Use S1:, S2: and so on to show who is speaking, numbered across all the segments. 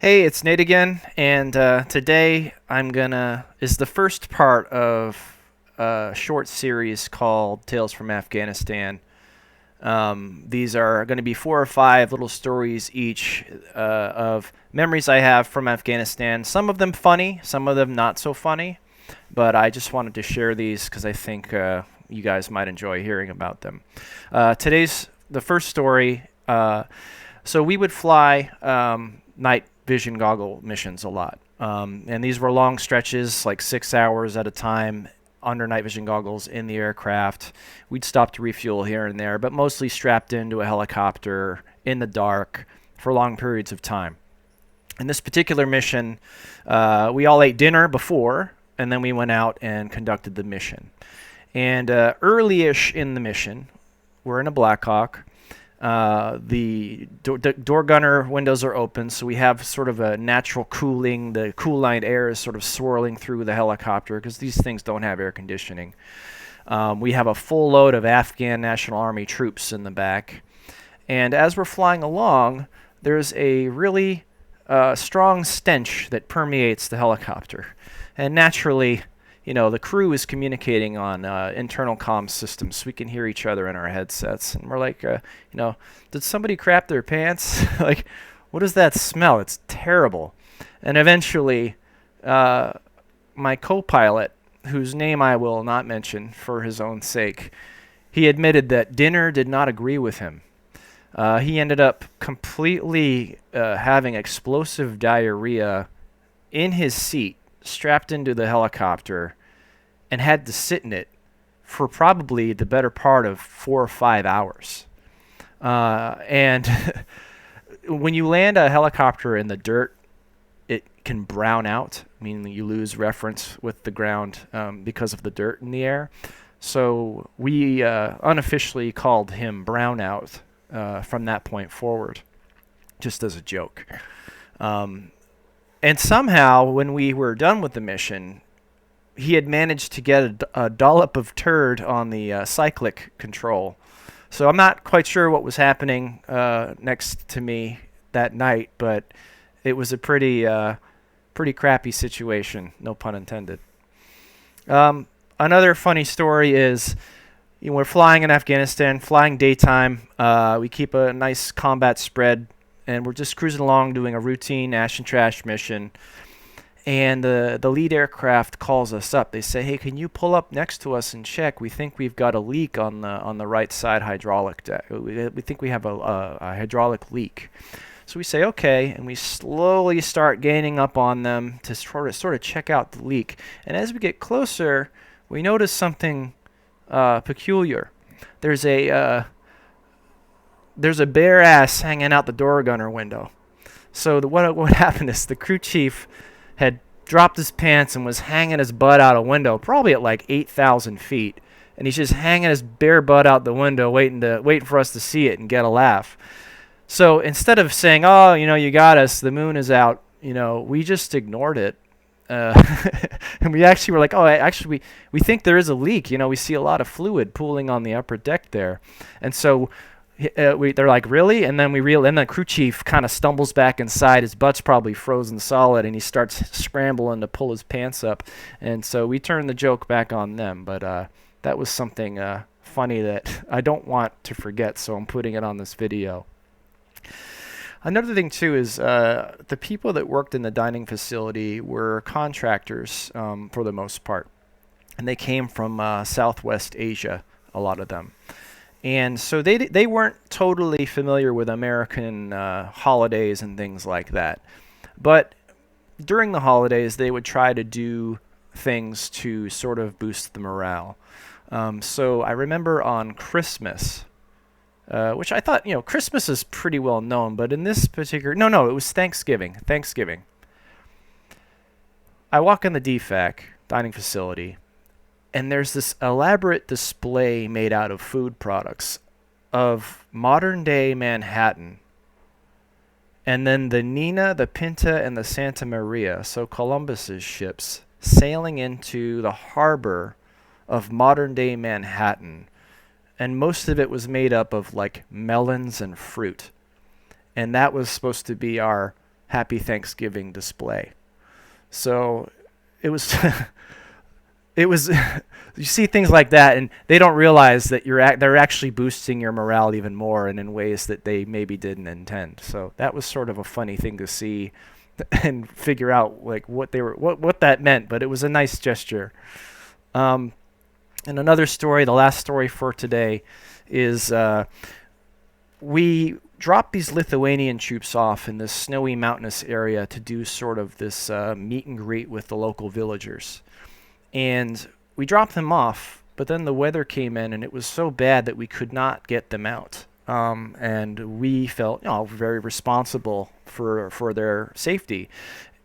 S1: Hey, it's Nate again, and today is the first part of a short series called Tales from Afghanistan. These are going to be four or five little stories each of memories I have from Afghanistan. Some of them funny, some of them not so funny, but I just wanted to share these because I think you guys might enjoy hearing about them. Today's the first story. So we would fly night vision goggle missions a lot. And these were long stretches, like 6 hours at a time, under night vision goggles in the aircraft. We'd stop to refuel here and there, but mostly strapped into a helicopter in the dark for long periods of time. In this particular mission, we all ate dinner before, and then we went out and conducted the mission. And early-ish in the mission, we're in a Black Hawk. The door gunner windows are open, so we have sort of a natural cooling. The cool-lined air is sort of swirling through the helicopter because these things don't have air conditioning. We have a full load of Afghan National Army troops in the back. And as we're flying along, there's a really strong stench that permeates the helicopter. And naturally, the crew is communicating on internal comm systems, so we can hear each other in our headsets. And we're like, did somebody crap their pants? Like, what does that smell? It's terrible. And eventually, my co-pilot, whose name I will not mention for his own sake, he admitted that dinner did not agree with him. He ended up completely having explosive diarrhea in his seat, strapped into the helicopter, and had to sit in it for probably the better part of 4 or 5 hours. And when you land a helicopter in the dirt, it can brown out, meaning you lose reference with the ground because of the dirt in the air. So we unofficially called him Brownout from that point forward, just as a joke. And somehow, when we were done with the mission, he had managed to get a dollop of turd on the cyclic control. So I'm not quite sure what was happening next to me that night, but it was a pretty crappy situation, no pun intended. Another funny story is, we're flying in Afghanistan, flying daytime. We keep a nice combat spread, and we're just cruising along doing a routine ash and trash mission. And the lead aircraft calls us up. They say, "Hey, can you pull up next to us and check? We think we've got a leak on the right side hydraulic deck. We think we have a hydraulic leak." So we say, "Okay," and we slowly start gaining up on them to sort of check out the leak. And as we get closer, we notice something peculiar. There's a bare ass hanging out the door gunner window. So what happened is the crew chief had dropped his pants and was hanging his butt out a window, probably at like 8,000 feet, and he's just hanging his bare butt out the window, waiting for us to see it and get a laugh. So instead of saying, "Oh, you got us, the moon is out," we just ignored it. And we actually were like, "Oh, actually, we think there is a leak. We see a lot of fluid pooling on the upper deck there," and so. They're like, "Really?" And then and the crew chief kind of stumbles back inside. His butt's probably frozen solid, and he starts scrambling to pull his pants up. And so we turned the joke back on them. But that was something funny that I don't want to forget, so I'm putting it on this video. Another thing, too, is the people that worked in the dining facility were contractors for the most part. And they came from Southwest Asia, a lot of them. And so they weren't totally familiar with American holidays and things like that. But during the holidays, they would try to do things to sort of boost the morale. So I remember on Christmas, which I thought, Christmas is pretty well known, but in this particular, no, it was Thanksgiving. I walk in the DFAC dining facility, and there's this elaborate display made out of food products of modern-day Manhattan. And then the Nina, the Pinta, and the Santa Maria, so Columbus's ships, sailing into the harbor of modern-day Manhattan. And most of it was made up of, like, melons and fruit. And that was supposed to be our Happy Thanksgiving display. So it was it was you see things like that, and they don't realize that they're actually boosting your morale even more, and in ways that they maybe didn't intend. So that was sort of a funny thing to see and figure out like what that meant, but it was a nice gesture. And another story, the last story for today, is we dropped these Lithuanian troops off in this snowy mountainous area to do sort of this meet and greet with the local villagers. And we dropped them off, but then the weather came in and it was so bad that we could not get them out. And we felt, very responsible for their safety.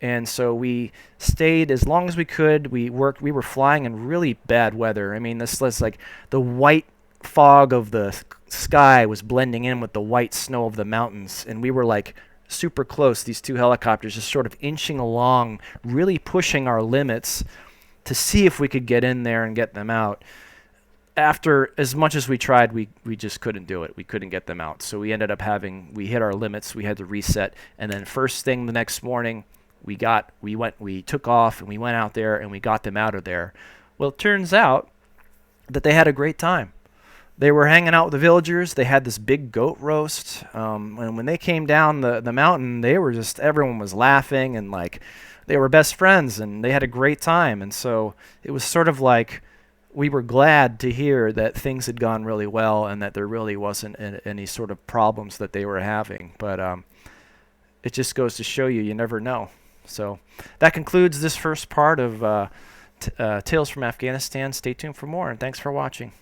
S1: And so we stayed as long as we could. We were flying in really bad weather. I mean, this was like the white fog of the sky was blending in with the white snow of the mountains, and we were like super close, these two helicopters just sort of inching along, really pushing our limits to see if we could get in there and get them out. After as much as we tried, we just couldn't do it. We couldn't get them out. So we ended up we hit our limits. We had to reset. And then first thing the next morning, we took off and we went out there and we got them out of there. Well, it turns out that they had a great time. They were hanging out with the villagers. They had this big goat roast. And when they came down the mountain, everyone was laughing and like they were best friends and they had a great time. And so it was sort of like we were glad to hear that things had gone really well and that there really wasn't any sort of problems that they were having. But it just goes to show you never know. So that concludes this first part of Tales from Afghanistan. Stay tuned for more, and thanks for watching.